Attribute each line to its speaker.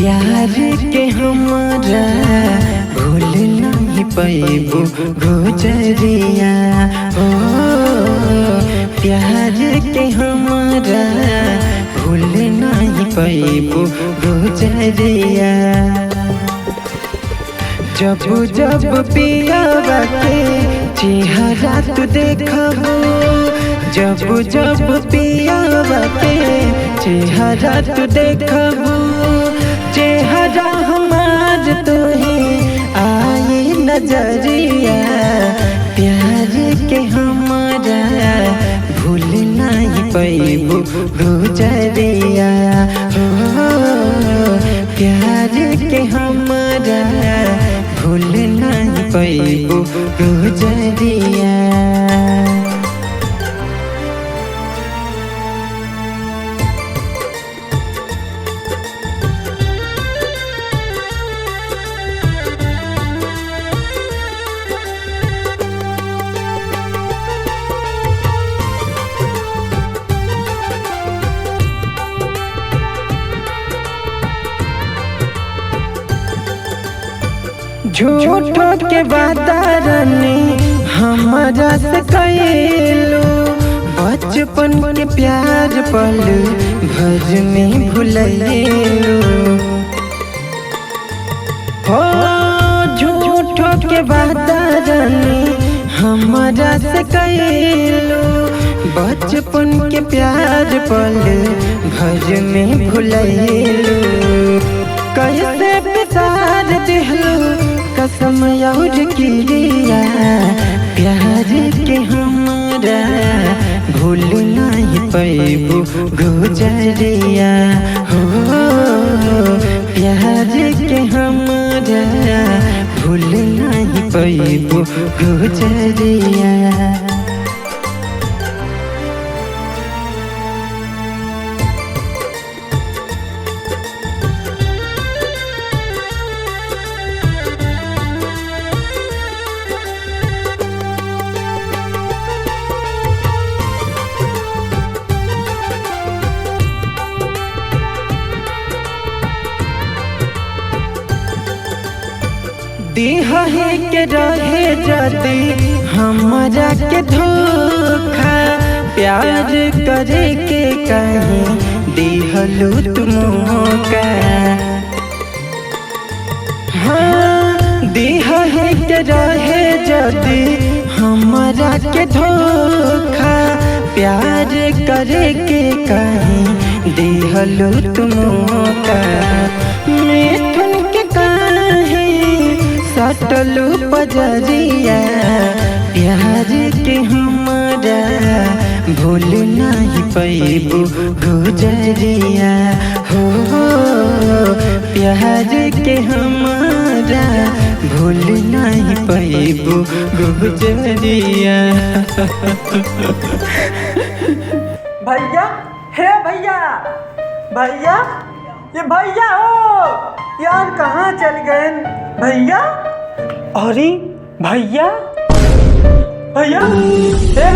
Speaker 1: प्यार के हमारा भूल नहीं पैबू गुजरिया हो। प्यार के हमारा भूल नहीं पैबू गुजरिया। जब जब पियावा के चेहरा तू देखबू, जब जब पियावा के चेहरा तू देखबू, चेहरा हमार तो ही आई नजरिया। प्यार के हमारा भूल नहीं पैबू गुजरिया हो। प्यार के हमारा भूल नहीं पैबू गुजरिया। झूठो के वादा रानी हमारा से कइलू, बचपन के प्यार पल भर में भुलैलू हो। झूठो के वादा रानी हमारा से कइलू, बचपन के प्यार पल भर में भुलैलू। कैसे बिसार दिहलू कसम और किरिया। प्यार के हमारा भूल नहीं पैबू गुजरिया हो। प्यार के हमारा भूल नहीं पैबू गुजरिया। दिहा के रहे जाती हमारा के धोखा, प्यार करे के कहीं दिहलू तुम मौका। हाँ दिहा के रहे जाती हमारा के धोखा, प्यार करे के कहीं दिहलू तुम मौका। मिथुन के काहे सटलू पजरिया। प्यार के हमारा भूल नहीं पैबू गुजरिया हो। प्यार के हमारा भूल नहीं पैबू गुजरिया।
Speaker 2: भैया, हे भैया, भैया, ये भैया हो यार, कहाँ चल गए भैया? अरे भैया, भैया, हे